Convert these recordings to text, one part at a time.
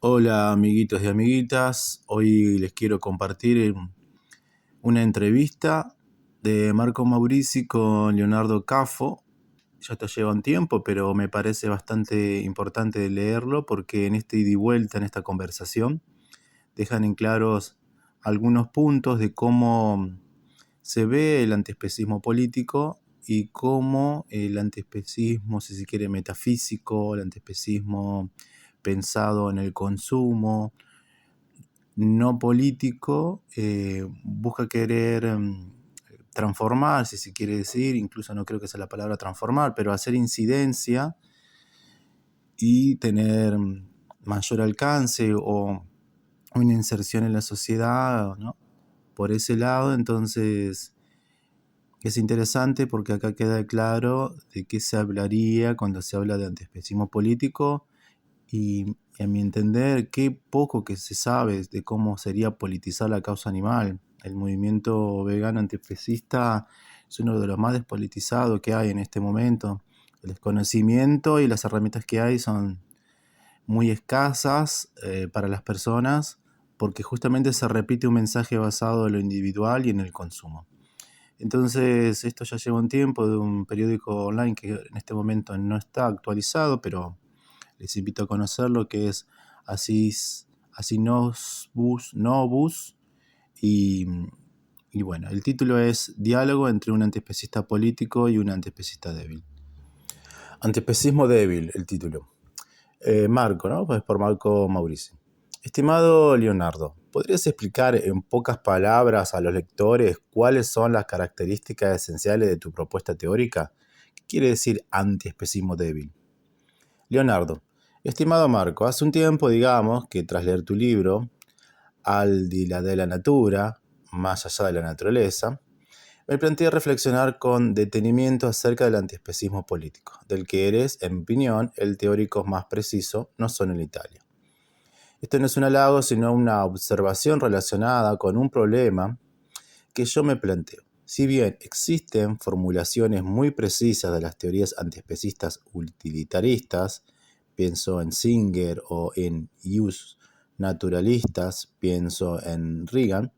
Hola amiguitos y amiguitas, hoy les quiero compartir una entrevista de Marco Maurizi con Leonardo Caffo. Ya te lleva un tiempo, pero me parece bastante importante leerlo porque en este ida y vuelta, en esta conversación, dejan en claros algunos puntos de cómo se ve el antiespecismo político y cómo el antiespecismo, si se quiere, metafísico, el antiespecismo pensado en el consumo, no político, busca querer transformar, si se quiere decir, incluso no creo que sea la palabra transformar, pero hacer incidencia y tener mayor alcance o una inserción en la sociedad, ¿no? Por ese lado, entonces es interesante porque acá queda claro de qué se hablaría cuando se habla de antiespecismo político y a mi entender, qué poco que se sabe de cómo sería politizar la causa animal. El movimiento vegano antiespecista es uno de los más despolitizados que hay en este momento. El desconocimiento y las herramientas que hay son muy escasas para las personas porque justamente se repite un mensaje basado en lo individual y en el consumo. Entonces, esto ya lleva un tiempo de un periódico online que en este momento no está actualizado, pero les invito a conocerlo, que es Asinovus Novus. Y, y bueno, el título es Diálogo entre un antiespecista político y un antiespecista débil. Antiespecismo débil, el título. Marco, ¿no? Pues por Marco Maurici. Estimado Leonardo, ¿podrías explicar en pocas palabras a los lectores cuáles son las características esenciales de tu propuesta teórica? ¿Qué quiere decir antiespecismo débil? Leonardo, estimado Marco, hace un tiempo, digamos, que tras leer tu libro, Al di là de la natura, más allá de la naturaleza, me planteé reflexionar con detenimiento acerca del antiespecismo político, del que eres, en mi opinión, el teórico más preciso, no solo en Italia. Esto no es un halago, sino una observación relacionada con un problema que yo me planteo. Si bien existen formulaciones muy precisas de las teorías antiespecistas utilitaristas, pienso en Singer, o en Hughes naturalistas, pienso en Reagan,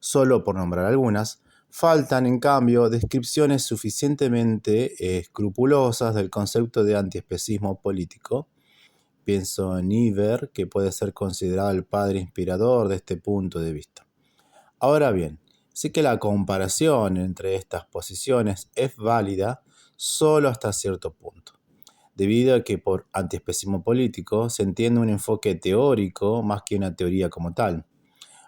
solo por nombrar algunas, faltan en cambio descripciones suficientemente escrupulosas del concepto de antiespecismo político. Pienso en Niebuhr, que puede ser considerado el padre inspirador de este punto de vista. Ahora bien, sí que la comparación entre estas posiciones es válida solo hasta cierto punto, debido a que por antiespecismo político se entiende un enfoque teórico más que una teoría como tal.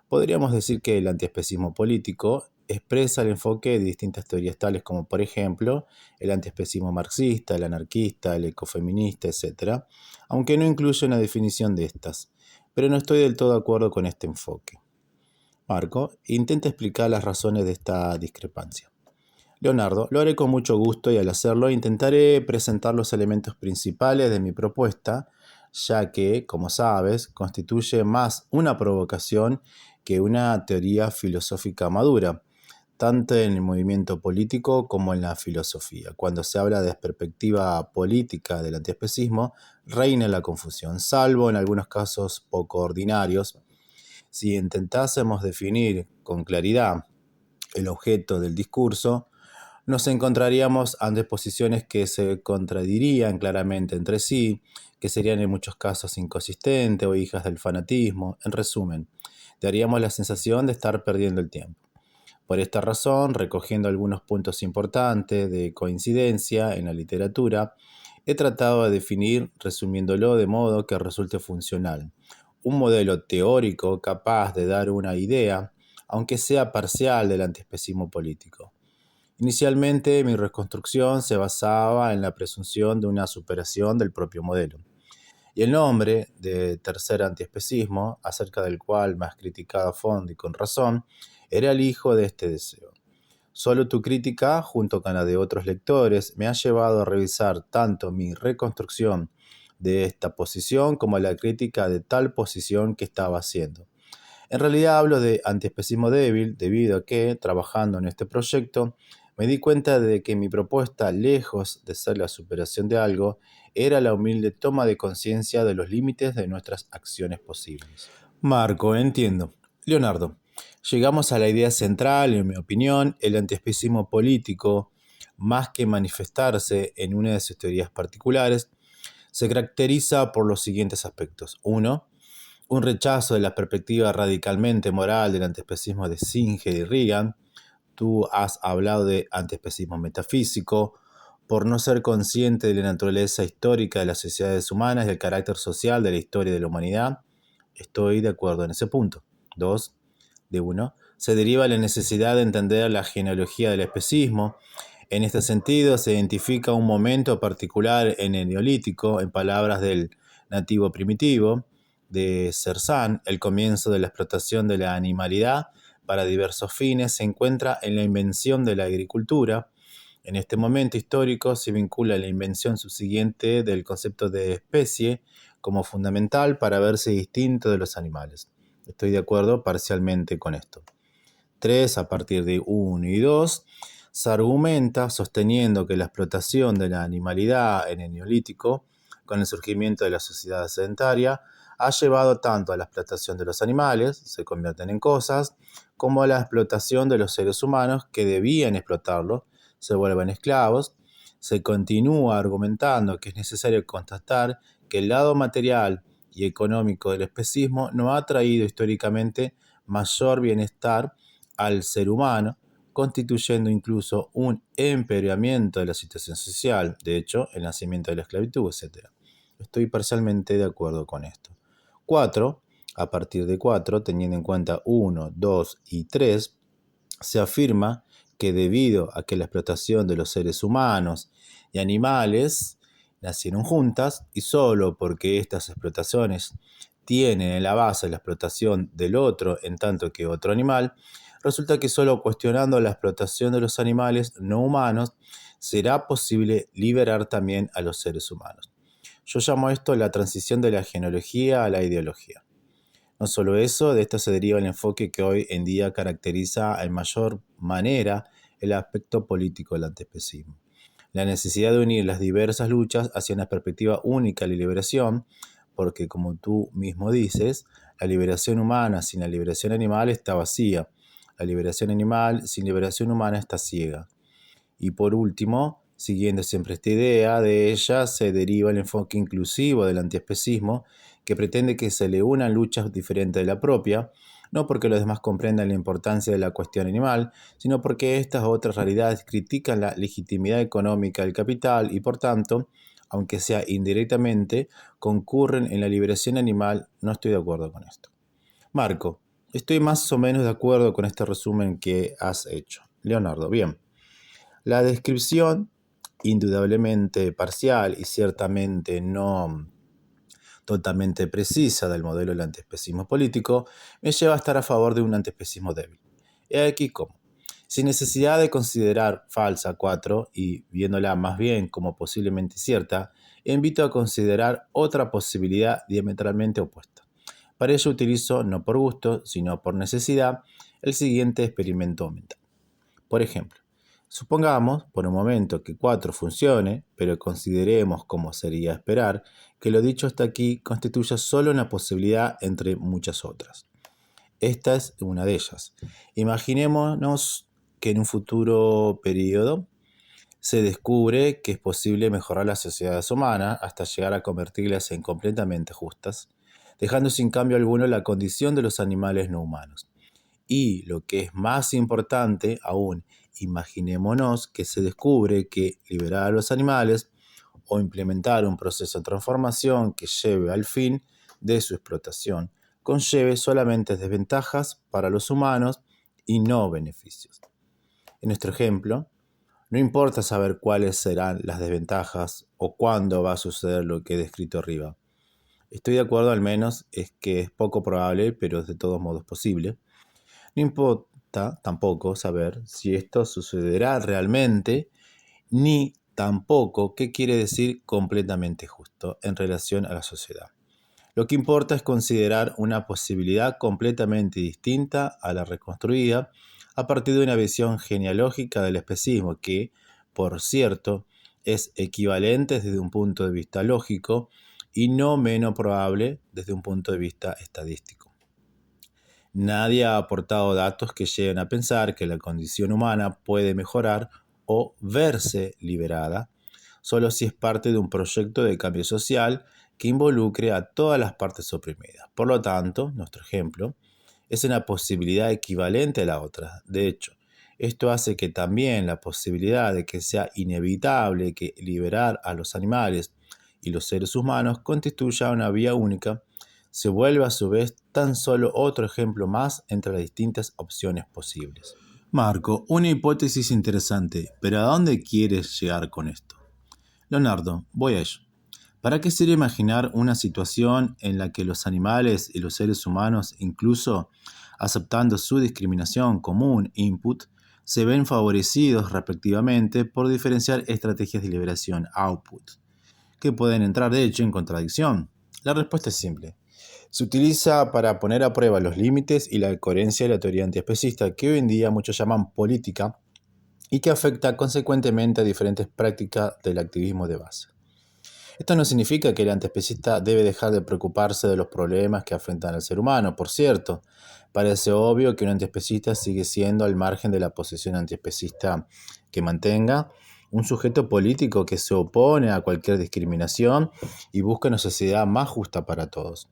Podríamos decir que el antiespecismo político expresa el enfoque de distintas teorías tales como, por ejemplo, el antiespecismo marxista, el anarquista, el ecofeminista, etc., aunque no incluye una definición de estas, pero no estoy del todo de acuerdo con este enfoque. Marco, intenta explicar las razones de esta discrepancia. Leonardo, lo haré con mucho gusto y al hacerlo intentaré presentar los elementos principales de mi propuesta, ya que, como sabes, constituye más una provocación que una teoría filosófica madura, tanto en el movimiento político como en la filosofía. Cuando se habla de perspectiva política del antiespecismo, reina la confusión, salvo en algunos casos poco ordinarios. Si intentásemos definir con claridad el objeto del discurso, nos encontraríamos ante posiciones que se contradirían claramente entre sí, que serían en muchos casos inconsistentes o hijas del fanatismo. En resumen, daríamos la sensación de estar perdiendo el tiempo. Por esta razón, recogiendo algunos puntos importantes de coincidencia en la literatura, he tratado de definir, resumiéndolo de modo que resulte funcional, un modelo teórico capaz de dar una idea, aunque sea parcial, del antiespecismo político. Inicialmente, mi reconstrucción se basaba en la presunción de una superación del propio modelo. Y el nombre de tercer antiespecismo, acerca del cual me has criticado a fondo y con razón, era el hijo de este deseo. Solo tu crítica, junto con la de otros lectores, me ha llevado a revisar tanto mi reconstrucción de esta posición como la crítica de tal posición que estaba haciendo. En realidad hablo de antiespecismo débil debido a que, trabajando en este proyecto, me di cuenta de que mi propuesta, lejos de ser la superación de algo, era la humilde toma de conciencia de los límites de nuestras acciones posibles. Marco, entiendo. Leonardo, llegamos a la idea central, en mi opinión, el antiespecismo político, más que manifestarse en una de sus teorías particulares, se caracteriza por los siguientes aspectos. 1. Un rechazo de la perspectiva radicalmente moral del antiespecismo de Singer y Reagan. Tú has hablado de antiespecismo metafísico, por no ser consciente de la naturaleza histórica de las sociedades humanas y el carácter social de la historia de la humanidad. Estoy de acuerdo en ese punto. 2. De 1. Se deriva la necesidad de entender la genealogía del especismo. En este sentido, se identifica un momento particular en el Neolítico, en palabras del nativo primitivo, de Cersán, el comienzo de la explotación de la animalidad para diversos fines se encuentra en la invención de la agricultura. En este momento histórico se vincula la invención subsiguiente del concepto de especie como fundamental para verse distinto de los animales. Estoy de acuerdo parcialmente con esto. 3. A partir de 1 y 2, se argumenta sosteniendo que la explotación de la animalidad en el Neolítico, con el surgimiento de la sociedad sedentaria, ha llevado tanto a la explotación de los animales, se convierten en cosas, como a la explotación de los seres humanos que debían explotarlos, se vuelven esclavos. Se continúa argumentando que es necesario constatar que el lado material y económico del especismo no ha traído históricamente mayor bienestar al ser humano, constituyendo incluso un empeoramiento de la situación social, de hecho, el nacimiento de la esclavitud, etc. Estoy parcialmente de acuerdo con esto. 4. A partir de 4, teniendo en cuenta 1, 2 y 3, se afirma que debido a que la explotación de los seres humanos y animales nacieron juntas y solo porque estas explotaciones tienen en la base la explotación del otro en tanto que otro animal, resulta que solo cuestionando la explotación de los animales no humanos será posible liberar también a los seres humanos. Yo llamo esto la transición de la genealogía a la ideología. No solo eso, de esto se deriva el enfoque que hoy en día caracteriza en mayor manera el aspecto político del antiespecismo. La necesidad de unir las diversas luchas hacia una perspectiva única de la liberación, porque como tú mismo dices, la liberación humana sin la liberación animal está vacía, la liberación animal sin liberación humana está ciega. Y por último, siguiendo siempre esta idea, de ella se deriva el enfoque inclusivo del antiespecismo, que pretende que se le unan luchas diferentes de la propia, no porque los demás comprendan la importancia de la cuestión animal, sino porque estas otras realidades critican la legitimidad económica del capital y por tanto, aunque sea indirectamente, concurren en la liberación animal. No estoy de acuerdo con esto. Marco, estoy más o menos de acuerdo con este resumen que has hecho. Leonardo, bien. La descripción, indudablemente parcial y ciertamente no totalmente precisa del modelo del antiespecismo político, me lleva a estar a favor de un antiespecismo débil. He aquí cómo. Sin necesidad de considerar falsa 4 y viéndola más bien como posiblemente cierta, invito a considerar otra posibilidad diametralmente opuesta. Para ello utilizo, no por gusto, sino por necesidad, el siguiente experimento mental. Por ejemplo, supongamos por un momento que 4 funcione, pero consideremos, como sería esperar, que lo dicho hasta aquí constituya solo una posibilidad entre muchas otras. Esta es una de ellas. Imaginémonos que en un futuro periodo se descubre que es posible mejorar las sociedades humanas hasta llegar a convertirlas en completamente justas, dejando sin cambio alguno la condición de los animales no humanos. Y lo que es más importante aún, imaginémonos que se descubre que liberar a los animales o implementar un proceso de transformación que lleve al fin de su explotación conlleve solamente desventajas para los humanos y no beneficios. En nuestro ejemplo, no importa saber cuáles serán las desventajas o cuándo va a suceder lo que he descrito arriba. Estoy de acuerdo, al menos es que es poco probable, pero es de todos modos posible. No importa tampoco saber si esto sucederá realmente, ni tampoco qué quiere decir completamente justo en relación a la sociedad. Lo que importa es considerar una posibilidad completamente distinta a la reconstruida, a partir de una visión genealógica del especismo que, por cierto, es equivalente desde un punto de vista lógico y no menos probable desde un punto de vista estadístico. Nadie ha aportado datos que lleven a pensar que la condición humana puede mejorar o verse liberada, solo si es parte de un proyecto de cambio social que involucre a todas las partes oprimidas. Por lo tanto, nuestro ejemplo es una posibilidad equivalente a la otra. De hecho, esto hace que también la posibilidad de que sea inevitable que liberar a los animales y los seres humanos constituya una vía única se vuelve a su vez tan solo otro ejemplo más entre las distintas opciones posibles. Marco, una hipótesis interesante, pero ¿a dónde quieres llegar con esto? Leonardo, voy a ello. ¿Para qué sería imaginar una situación en la que los animales y los seres humanos, incluso aceptando su discriminación como un input, se ven favorecidos respectivamente por diferenciar estrategias de liberación output, que pueden entrar de hecho en contradicción? La respuesta es simple. Se utiliza para poner a prueba los límites y la coherencia de la teoría antiespecista, que hoy en día muchos llaman política y que afecta consecuentemente a diferentes prácticas del activismo de base. Esto no significa que el antiespecista debe dejar de preocuparse de los problemas que afectan al ser humano. Por cierto, parece obvio que un antiespecista sigue siendo al margen de la posición antiespecista que mantenga, un sujeto político que se opone a cualquier discriminación y busca una sociedad más justa para todos.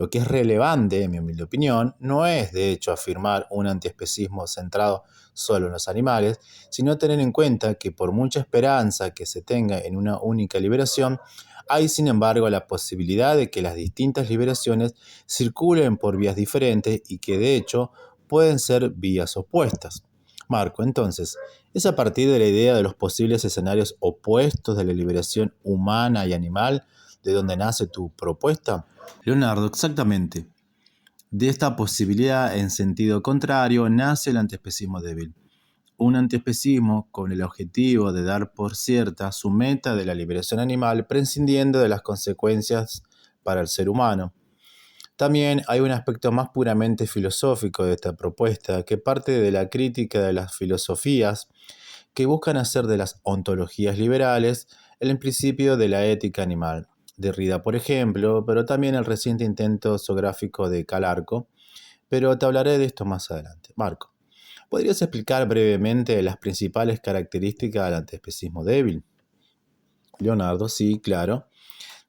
Lo que es relevante, en mi humilde opinión, no es de hecho afirmar un antiespecismo centrado solo en los animales, sino tener en cuenta que por mucha esperanza que se tenga en una única liberación, hay sin embargo la posibilidad de que las distintas liberaciones circulen por vías diferentes y que de hecho pueden ser vías opuestas. Marco, entonces, ¿es a partir de la idea de los posibles escenarios opuestos de la liberación humana y animal de donde nace tu propuesta? Leonardo, exactamente. De esta posibilidad en sentido contrario nace el antiespecismo débil. Un antiespecismo con el objetivo de dar por cierta su meta de la liberación animal, prescindiendo de las consecuencias para el ser humano. También hay un aspecto más puramente filosófico de esta propuesta, que parte de la crítica de las filosofías que buscan hacer de las ontologías liberales el principio de la ética animal. Derrida, por ejemplo, pero también el reciente intento zoográfico de Calarco, pero te hablaré de esto más adelante. Marco, ¿podrías explicar brevemente las principales características del antiespecismo débil? Leonardo, sí, claro.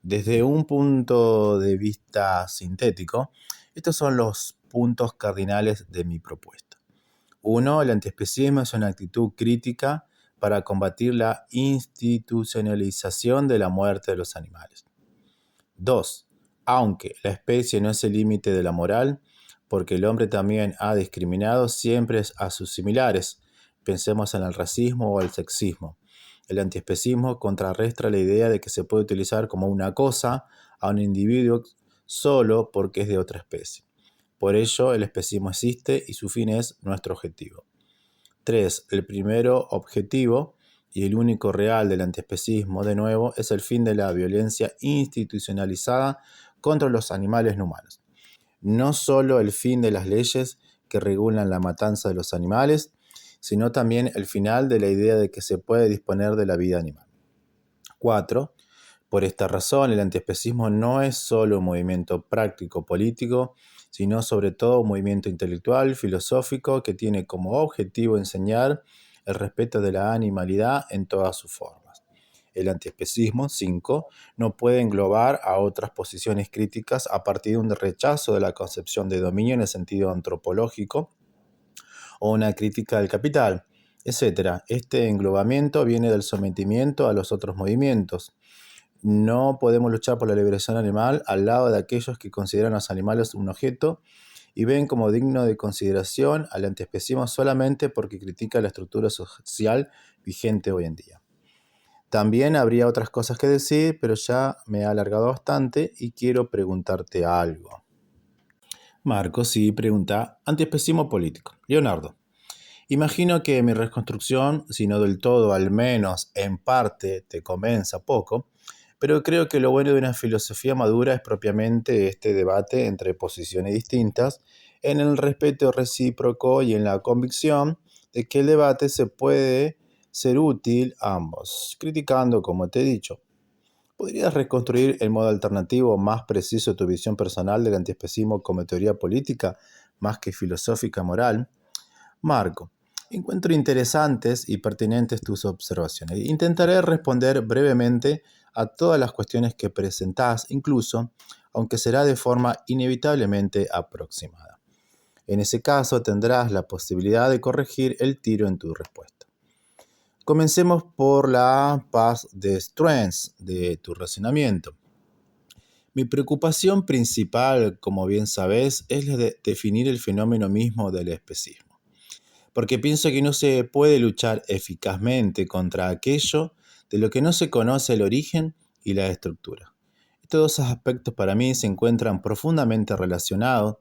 Desde un punto de vista sintético, estos son los puntos cardinales de mi propuesta. 1. El antiespecismo es una actitud crítica para combatir la institucionalización de la muerte de los animales. 2. Aunque la especie no es el límite de la moral, porque el hombre también ha discriminado siempre a sus similares. Pensemos en el racismo o el sexismo. El antiespecismo contrarresta la idea de que se puede utilizar como una cosa a un individuo solo porque es de otra especie. Por ello, el especismo existe y su fin es nuestro objetivo. 3. El primero objetivo y el único real del antiespecismo, de nuevo, es el fin de la violencia institucionalizada contra los animales no humanos. No solo el fin de las leyes que regulan la matanza de los animales, sino también el final de la idea de que se puede disponer de la vida animal. 4. Por esta razón, el antiespecismo no es solo un movimiento práctico político, sino sobre todo un movimiento intelectual, filosófico, que tiene como objetivo enseñar el respeto de la animalidad en todas sus formas. El antiespecismo, 5, no puede englobar a otras posiciones críticas a partir de un rechazo de la concepción de dominio en el sentido antropológico o una crítica del capital, etc. Este englobamiento viene del sometimiento a los otros movimientos. No podemos luchar por la liberación animal al lado de aquellos que consideran a los animales un objeto y ven como digno de consideración al antiespecismo solamente porque critica la estructura social vigente hoy en día. También habría otras cosas que decir, pero ya me he alargado bastante y quiero preguntarte algo. Marco, sí, pregunta, antiespecismo político. Leonardo, imagino que mi reconstrucción, si no del todo, al menos en parte, te convenza poco, pero creo que lo bueno de una filosofía madura es propiamente este debate entre posiciones distintas en el respeto recíproco y en la convicción de que el debate se puede ser útil a ambos, criticando, como te he dicho. ¿Podrías reconstruir el modo alternativo más preciso de tu visión personal del antiespecismo como teoría política, más que filosófica moral? Marco, encuentro interesantes y pertinentes tus observaciones. Intentaré responder brevemente a todas las cuestiones que presentás, incluso, aunque será de forma inevitablemente aproximada. En ese caso tendrás la posibilidad de corregir el tiro en tu respuesta. Comencemos por la paz de strengths de tu razonamiento. Mi preocupación principal, como bien sabes, es la de definir el fenómeno mismo del especismo, porque pienso que no se puede luchar eficazmente contra aquello de lo que no se conoce el origen y la estructura. Estos dos aspectos para mí se encuentran profundamente relacionados,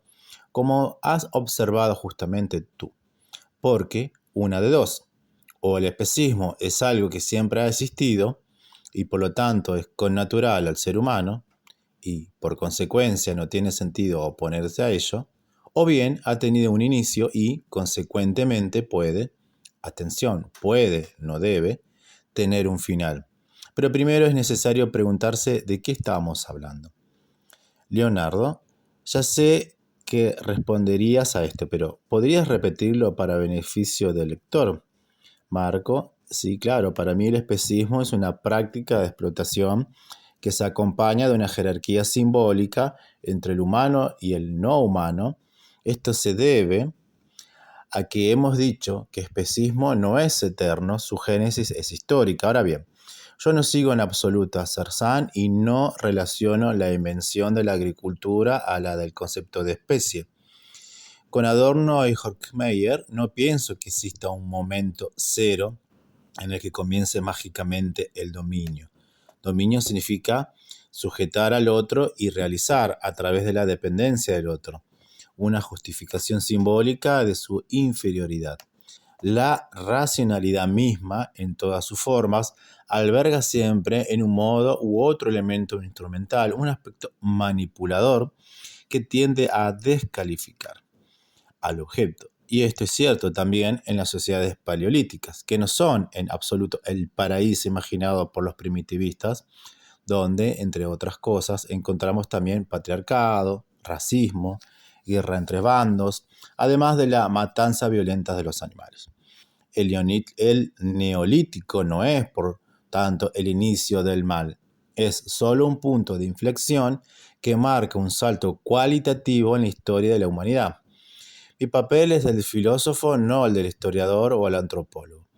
como has observado justamente tú, porque una de dos: o el especismo es algo que siempre ha existido y por lo tanto es connatural al ser humano y por consecuencia no tiene sentido oponerse a ello, o bien ha tenido un inicio y consecuentemente puede, atención, puede, no debe, tener un final. Pero primero es necesario preguntarse de qué estamos hablando. Leonardo, ya sé que responderías a esto, pero ¿podrías repetirlo para beneficio del lector? Marco, sí, claro, para mí el especismo es una práctica de explotación que se acompaña de una jerarquía simbólica entre el humano y el no humano. Esto se debe a que hemos dicho que especismo no es eterno, su génesis es histórica. Ahora bien, yo no sigo en absoluto a Cersán y no relaciono la invención de la agricultura a la del concepto de especie. Con Adorno y Horkheimer no pienso que exista un momento cero en el que comience mágicamente el dominio. Dominio significa sujetar al otro y realizar a través de la dependencia del otro una justificación simbólica de su inferioridad. La racionalidad misma, en todas sus formas, alberga siempre en un modo u otro elemento instrumental un aspecto manipulador que tiende a descalificar al objeto. Y esto es cierto también en las sociedades paleolíticas, que no son en absoluto el paraíso imaginado por los primitivistas, donde, entre otras cosas, encontramos también patriarcado, racismo, guerra entre bandos, además de la matanza violenta de los animales. El neolítico no es, por tanto, el inicio del mal, es solo un punto de inflexión que marca un salto cualitativo en la historia de la humanidad. Mi papel es el del filósofo, no el del historiador o el antropólogo.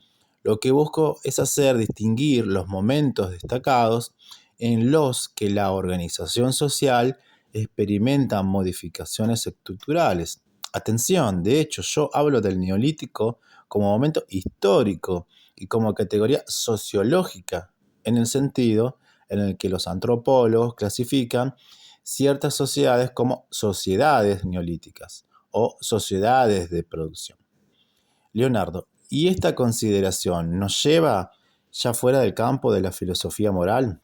Lo que busco es hacer distinguir los momentos destacados en los que la organización social experimenta modificaciones estructurales. Atención, de hecho, yo hablo del neolítico como momento histórico y como categoría sociológica, en el sentido en el que los antropólogos clasifican ciertas sociedades como sociedades neolíticas o sociedades de producción. Leonardo, ¿y esta consideración nos lleva ya fuera del campo de la filosofía moral?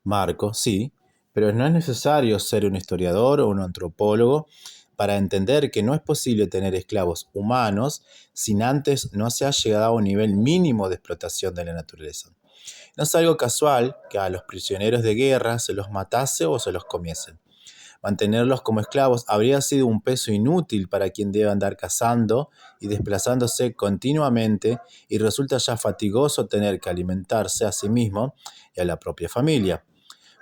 Marco, sí, pero no es necesario ser un historiador o un antropólogo para entender que no es posible tener esclavos humanos sin antes no se ha llegado a un nivel mínimo de explotación de la naturaleza. No es algo casual que a los prisioneros de guerra se los matase o se los comiesen. Mantenerlos como esclavos habría sido un peso inútil para quien debe andar cazando y desplazándose continuamente y resulta ya fatigoso tener que alimentarse a sí mismo y a la propia familia.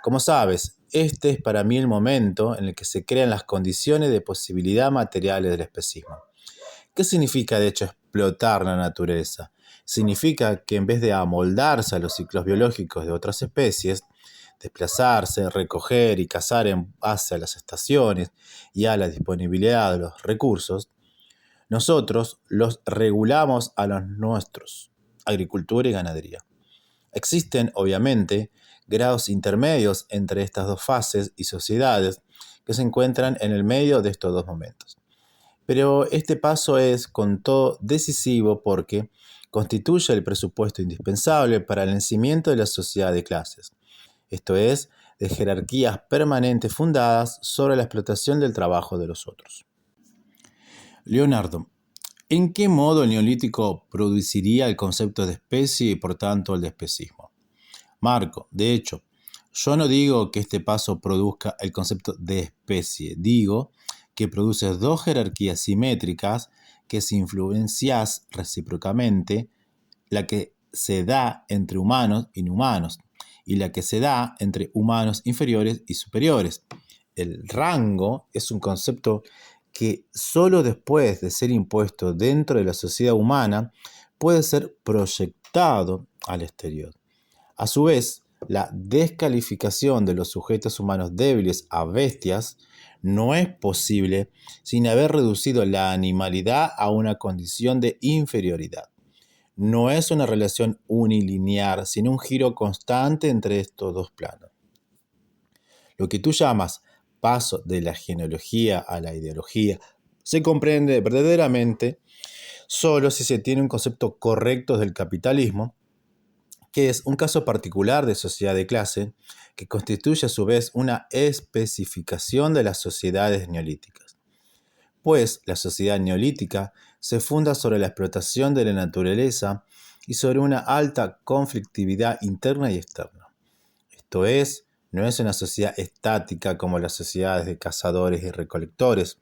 Como sabes, este es para mí el momento en el que se crean las condiciones de posibilidad materiales del especismo. ¿Qué significa, de hecho, explotar la naturaleza? Significa que en vez de amoldarse a los ciclos biológicos de otras especies, desplazarse, recoger y cazar en base a las estaciones y a la disponibilidad de los recursos, nosotros los regulamos a los nuestros, agricultura y ganadería. Existen, obviamente, grados intermedios entre estas dos fases y sociedades que se encuentran en el medio de estos dos momentos. Pero este paso es, con todo, decisivo porque constituye el presupuesto indispensable para el nacimiento de la sociedad de clases, esto es, de jerarquías permanentes fundadas sobre la explotación del trabajo de los otros. Leonardo, ¿en qué modo el neolítico produciría el concepto de especie y por tanto el de especismo? Marco, de hecho, yo no digo que este paso produzca el concepto de especie, digo que produce dos jerarquías simétricas que se influencian recíprocamente, la que se da entre humanos y inhumanos y la que se da entre humanos inferiores y superiores. El rango es un concepto que solo después de ser impuesto dentro de la sociedad humana puede ser proyectado al exterior. A su vez, la descalificación de los sujetos humanos débiles a bestias no es posible sin haber reducido la animalidad a una condición de inferioridad. No es una relación unilineal, sino un giro constante entre estos dos planos. Lo que tú llamas paso de la genealogía a la ideología se comprende verdaderamente solo si se tiene un concepto correcto del capitalismo, que es un caso particular de sociedad de clase, que constituye a su vez una especificación de las sociedades neolíticas. Pues la sociedad neolítica se funda sobre la explotación de la naturaleza y sobre una alta conflictividad interna y externa. Esto es, no es una sociedad estática como las sociedades de cazadores y recolectores.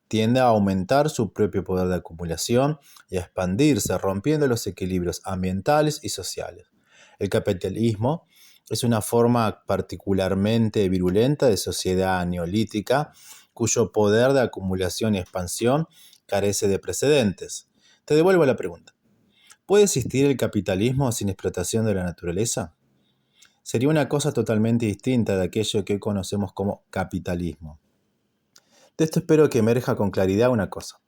Tiende a aumentar su propio poder de acumulación y a expandirse, rompiendo los equilibrios ambientales y sociales. El capitalismo es una forma particularmente virulenta de sociedad neolítica, cuyo poder de acumulación y expansión carece de precedentes. Te devuelvo la pregunta. ¿Puede existir el capitalismo sin explotación de la naturaleza? Sería una cosa totalmente distinta de aquello que hoy conocemos como capitalismo. De esto espero que emerja con claridad una cosa.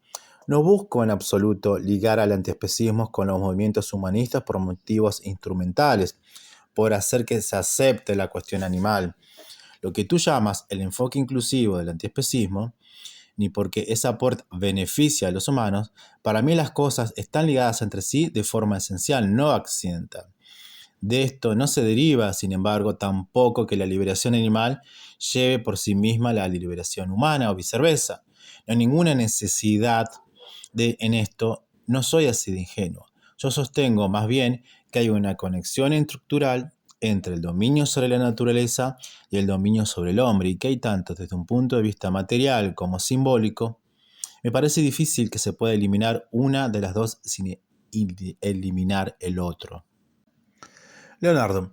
No busco en absoluto ligar al antiespecismo con los movimientos humanistas por motivos instrumentales, por hacer que se acepte la cuestión animal. Lo que tú llamas el enfoque inclusivo del antiespecismo, ni porque ese aporte beneficia a los humanos, para mí las cosas están ligadas entre sí de forma esencial, no accidental. De esto no se deriva, sin embargo, tampoco que la liberación animal lleve por sí misma la liberación humana o viceversa. No hay ninguna necesidad en esto, no soy así de ingenuo. Yo sostengo más bien que hay una conexión estructural entre el dominio sobre la naturaleza y el dominio sobre el hombre, y que hay tanto desde un punto de vista material como simbólico. Me parece difícil que se pueda eliminar una de las dos sin eliminar el otro. Leonardo,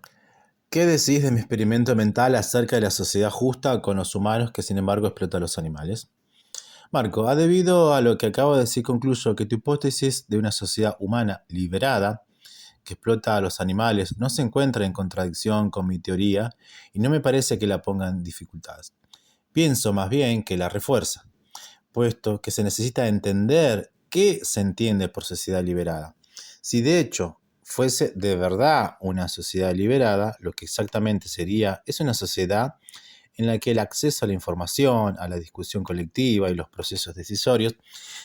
¿qué decís de mi experimento mental acerca de la sociedad justa con los humanos que sin embargo explota a los animales? Marco, debido a lo que acabo de decir, concluyo que tu hipótesis de una sociedad humana liberada que explota a los animales no se encuentra en contradicción con mi teoría y no me parece que la ponga en dificultades. Pienso más bien que la refuerza, puesto que se necesita entender qué se entiende por sociedad liberada. Si de hecho fuese de verdad una sociedad liberada, lo que exactamente sería es una sociedad en la que el acceso a la información, a la discusión colectiva y los procesos decisorios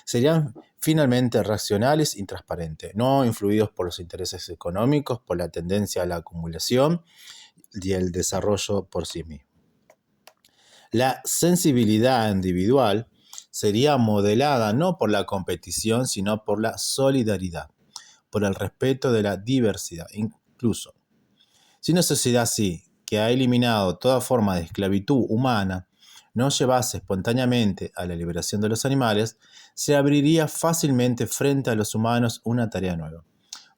serían finalmente racionales y transparentes, no influidos por los intereses económicos, por la tendencia a la acumulación y el desarrollo por sí mismo. La sensibilidad individual sería modelada no por la competición, sino por la solidaridad, por el respeto de la diversidad. Incluso, si una sociedad así, que ha eliminado toda forma de esclavitud humana, no llevase espontáneamente a la liberación de los animales, se abriría fácilmente frente a los humanos una tarea nueva.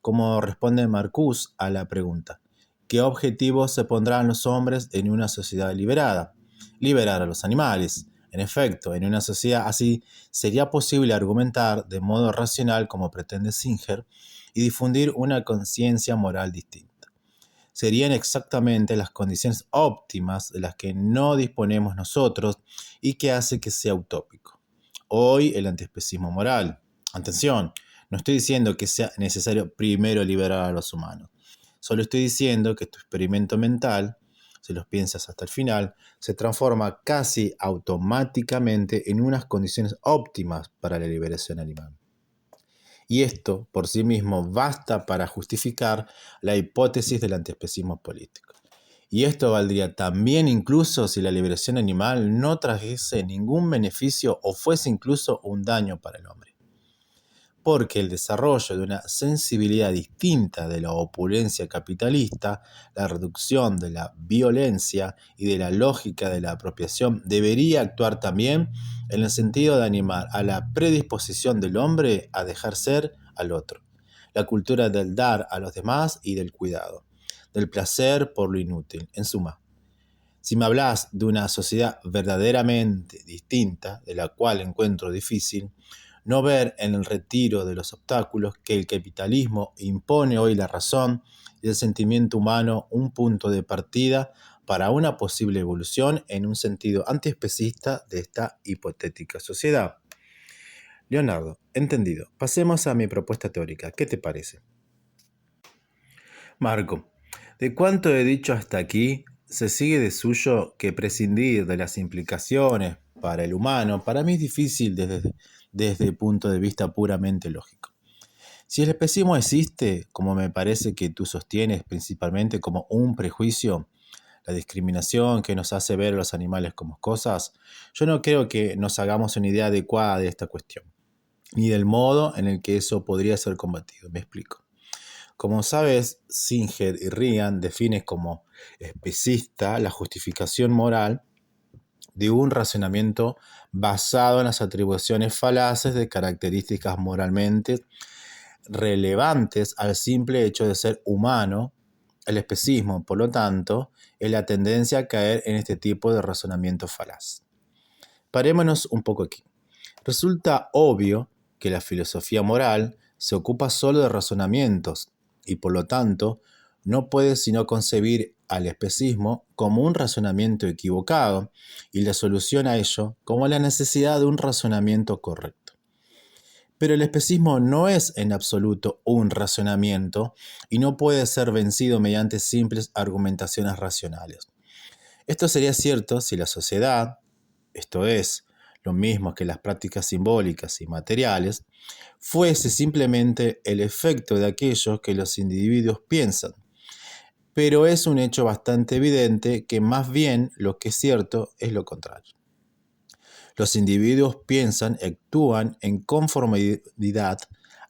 Como responde Marcuse a la pregunta, ¿qué objetivos se pondrán los hombres en una sociedad liberada? Liberar a los animales. En efecto, en una sociedad así sería posible argumentar de modo racional, como pretende Singer, y difundir una conciencia moral distinta. Serían exactamente las condiciones óptimas de las que no disponemos nosotros y que hace que sea utópico. Hoy el antiespecismo moral. Atención, no estoy diciendo que sea necesario primero liberar a los humanos. Solo estoy diciendo que tu experimento mental, si los piensas hasta el final, se transforma casi automáticamente en unas condiciones óptimas para la liberación animal. Y esto, por sí mismo, basta para justificar la hipótesis del antiespecismo político. Y esto valdría también incluso si la liberación animal no trajese ningún beneficio o fuese incluso un daño para el hombre. Porque el desarrollo de una sensibilidad distinta de la opulencia capitalista, la reducción de la violencia y de la lógica de la apropiación debería actuar también en el sentido de animar a la predisposición del hombre a dejar ser al otro. La cultura del dar a los demás y del cuidado, del placer por lo inútil. En suma, si me hablas de una sociedad verdaderamente distinta, de la cual encuentro difícil no ver en el retiro de los obstáculos que el capitalismo impone hoy la razón y el sentimiento humano un punto de partida para una posible evolución en un sentido antiespecista de esta hipotética sociedad. Leonardo, entendido. Pasemos a mi propuesta teórica. ¿Qué te parece? Marco, de cuanto he dicho hasta aquí, se sigue de suyo que prescindir de las implicaciones para el humano para mí es difícil desde el punto de vista puramente lógico. Si el especismo existe, como me parece que tú sostienes principalmente como un prejuicio, la discriminación que nos hace ver a los animales como cosas, yo no creo que nos hagamos una idea adecuada de esta cuestión, ni del modo en el que eso podría ser combatido. Me explico. Como sabes, Singer y Reagan definen como especista la justificación moral de un razonamiento basado en las atribuciones falaces de características moralmente relevantes al simple hecho de ser humano. El especismo, por lo tanto, es la tendencia a caer en este tipo de razonamiento falaz. Parémonos un poco aquí. Resulta obvio que la filosofía moral se ocupa solo de razonamientos y por lo tanto no puede sino concebir al especismo como un razonamiento equivocado y la solución a ello como la necesidad de un razonamiento correcto. Pero el especismo no es en absoluto un razonamiento y no puede ser vencido mediante simples argumentaciones racionales. Esto sería cierto si la sociedad, esto es, lo mismo que las prácticas simbólicas y materiales, fuese simplemente el efecto de aquello que los individuos piensan. Pero es un hecho bastante evidente que más bien lo que es cierto es lo contrario. Los individuos piensan y actúan en conformidad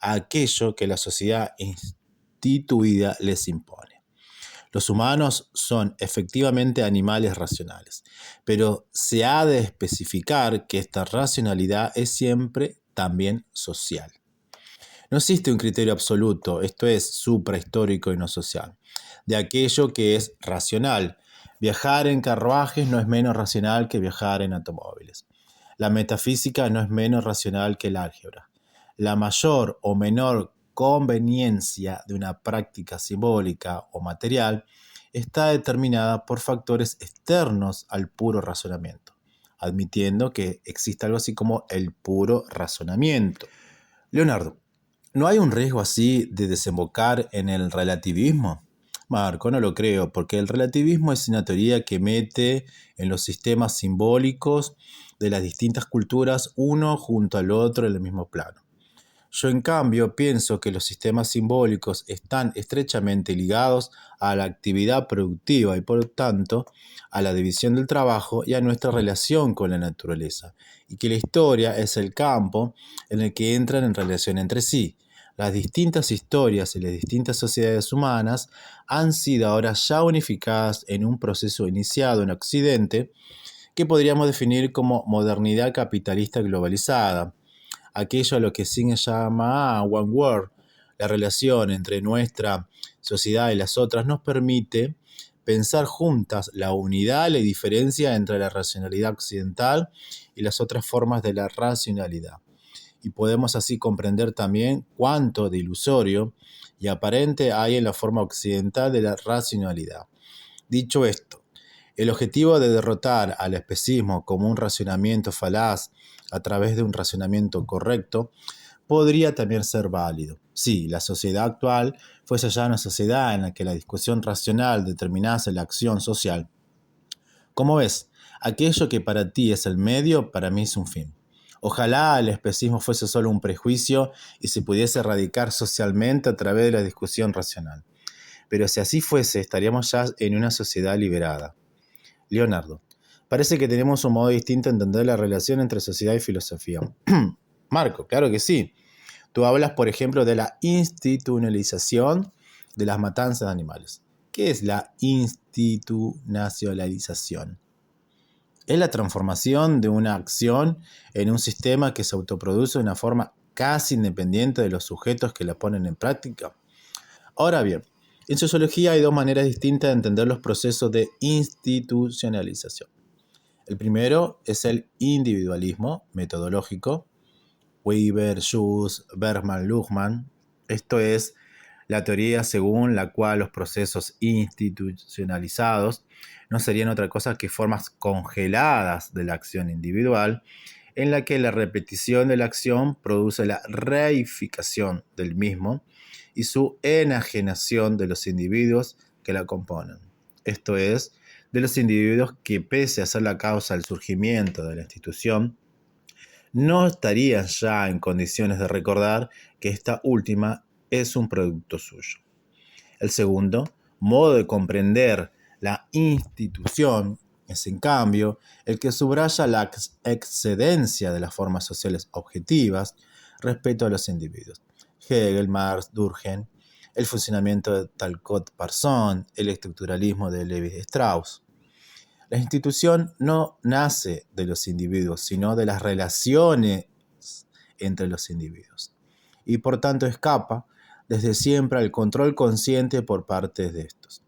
a aquello que la sociedad instituida les impone. Los humanos son efectivamente animales racionales, pero se ha de especificar que esta racionalidad es siempre también social. No existe un criterio absoluto, esto es suprahistórico y no social, de aquello que es racional. Viajar en carruajes no es menos racional que viajar en automóviles. La metafísica no es menos racional que el álgebra. La mayor o menor conveniencia de una práctica simbólica o material está determinada por factores externos al puro razonamiento, admitiendo que existe algo así como el puro razonamiento. Leonardo, ¿no hay un riesgo así de desembocar en el relativismo? Marco, no lo creo, porque el relativismo es una teoría que mete en los sistemas simbólicos de las distintas culturas uno junto al otro en el mismo plano. Yo, en cambio, pienso que los sistemas simbólicos están estrechamente ligados a la actividad productiva y, por lo tanto, a la división del trabajo y a nuestra relación con la naturaleza, y que la historia es el campo en el que entran en relación entre sí. Las distintas historias y las distintas sociedades humanas han sido ahora ya unificadas en un proceso iniciado en Occidente que podríamos definir como modernidad capitalista globalizada, aquello a lo que Singer llama One World. La relación entre nuestra sociedad y las otras nos permite pensar juntas la unidad y la diferencia entre la racionalidad occidental y las otras formas de la racionalidad. Y podemos así comprender también cuánto de ilusorio y aparente hay en la forma occidental de la racionalidad. Dicho esto, el objetivo de derrotar al especismo como un racionamiento falaz a través de un razonamiento correcto podría también ser válido. Si la sociedad actual fuese ya una sociedad en la que la discusión racional determinase la acción social. Como ves, aquello que para ti es el medio, para mí es un fin. Ojalá el especismo fuese solo un prejuicio y se pudiese erradicar socialmente a través de la discusión racional. pero si así fuese, estaríamos ya en una sociedad liberada. Leonardo, parece que tenemos un modo distinto de entender la relación entre sociedad y filosofía. Marco, claro que sí. Tú hablas, por ejemplo, de la institucionalización de las matanzas de animales. ¿Qué es la institucionalización? Es la transformación de una acción en un sistema que se autoproduce de una forma casi independiente de los sujetos que la ponen en práctica. Ahora bien, en sociología hay dos maneras distintas de entender los procesos de institucionalización. El primero es el individualismo metodológico, Weber, Schutz, Bergman, Luhmann. Esto es la teoría según la cual los procesos institucionalizados no serían otra cosa que formas congeladas de la acción individual, en la que la repetición de la acción produce la reificación del mismo y su enajenación de los individuos que la componen. Esto es, de los individuos que, pese a ser la causa del surgimiento de la institución, no estarían ya en condiciones de recordar que esta última es un producto suyo. El segundo modo de comprender la institución es, en cambio, el que subraya la excedencia de las formas sociales objetivas respecto a los individuos. Hegel, Marx, Durkheim, el funcionamiento de Talcott-Parsons, el estructuralismo de Levi-Strauss. La institución no nace de los individuos, sino de las relaciones entre los individuos, y por tanto escapa desde siempre al control consciente por parte de estos.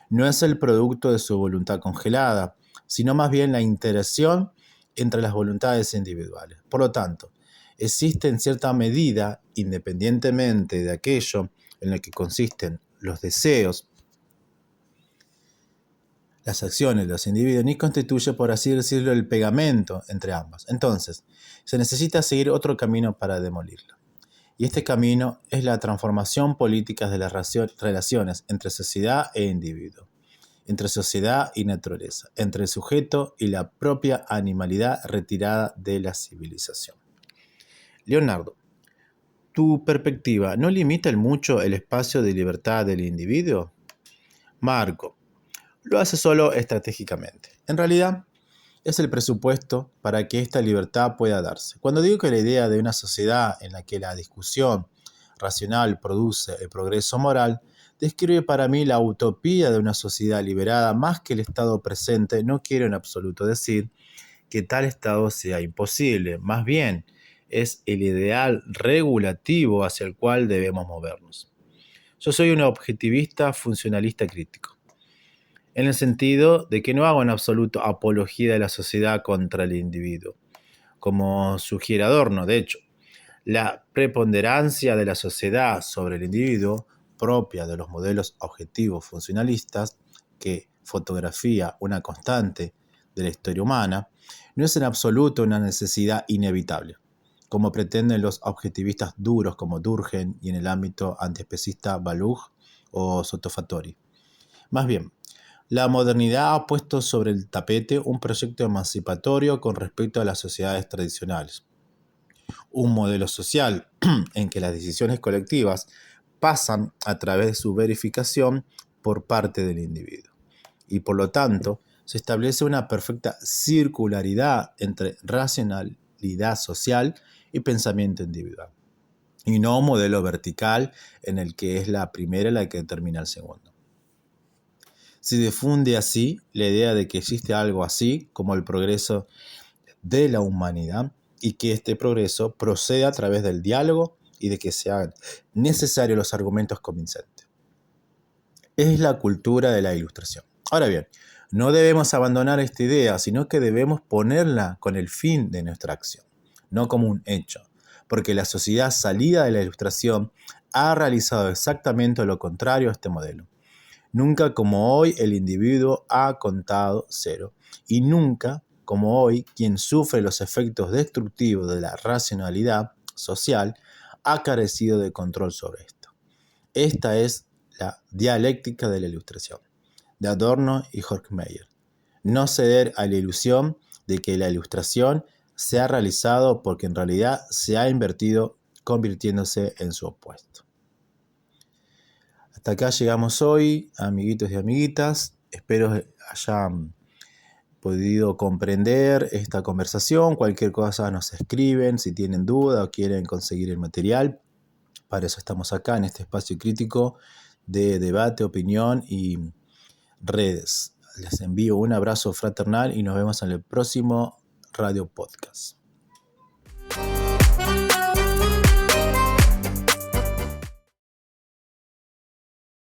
No es el producto de su voluntad congelada, sino más bien la interacción entre las voluntades individuales. Por lo tanto, existe en cierta medida, independientemente de aquello en lo que consisten los deseos, las acciones de los individuos, ni constituye, por así decirlo, el pegamento entre ambas. Entonces, se necesita seguir otro camino para demolirlo. Y este camino es la transformación política de las relaciones entre sociedad e individuo, entre sociedad y naturaleza, entre el sujeto y la propia animalidad retirada de la civilización. Leonardo, ¿tu perspectiva no limita mucho el espacio de libertad del individuo? Marco, lo hace solo estratégicamente. En realidad, es el presupuesto para que esta libertad pueda darse. Cuando digo que la idea de una sociedad en la que la discusión racional produce el progreso moral, describe para mí la utopía de una sociedad liberada más que el estado presente. No quiero en absoluto decir que tal estado sea imposible, más bien es el ideal regulativo hacia el cual debemos movernos. Yo soy un objetivista funcionalista crítico, en el sentido de que no hago en absoluto apología de la sociedad contra el individuo, como sugiere Adorno. De hecho, la preponderancia de la sociedad sobre el individuo, propia de los modelos objetivos funcionalistas, que fotografía una constante de la historia humana, no es en absoluto una necesidad inevitable, como pretenden los objetivistas duros como Durkheim y en el ámbito antiespecista Baluch o Sottofattori. Más bien, la modernidad ha puesto sobre el tapete un proyecto emancipatorio con respecto a las sociedades tradicionales. Un modelo social en que las decisiones colectivas pasan a través de su verificación por parte del individuo. Y por lo tanto, se establece una perfecta circularidad entre racionalidad social y pensamiento individual. Y no un modelo vertical en el que es la primera la que determina el segundo. Se difunde así la idea de que existe algo así como el progreso de la humanidad y que este progreso procede a través del diálogo y de que sean necesarios los argumentos convincentes. Es la cultura de la ilustración. Ahora bien, no debemos abandonar esta idea, sino que debemos ponerla con el fin de nuestra acción, no como un hecho, porque la sociedad salida de la ilustración ha realizado exactamente lo contrario a este modelo. Nunca como hoy el individuo ha contado cero y nunca como hoy quien sufre los efectos destructivos de la racionalidad social ha carecido de control sobre esto. Esta es la dialéctica de la ilustración, de Adorno y Horkheimer. No ceder a la ilusión de que la ilustración se ha realizado porque en realidad se ha invertido convirtiéndose en su opuesto. Hasta acá llegamos hoy, amiguitos y amiguitas. Espero hayan podido comprender esta conversación. Cualquier cosa nos escriben si tienen duda o quieren conseguir el material. Para eso estamos acá en este espacio crítico de debate, opinión y redes. Les envío un abrazo fraternal y nos vemos en el próximo Radio Podcast.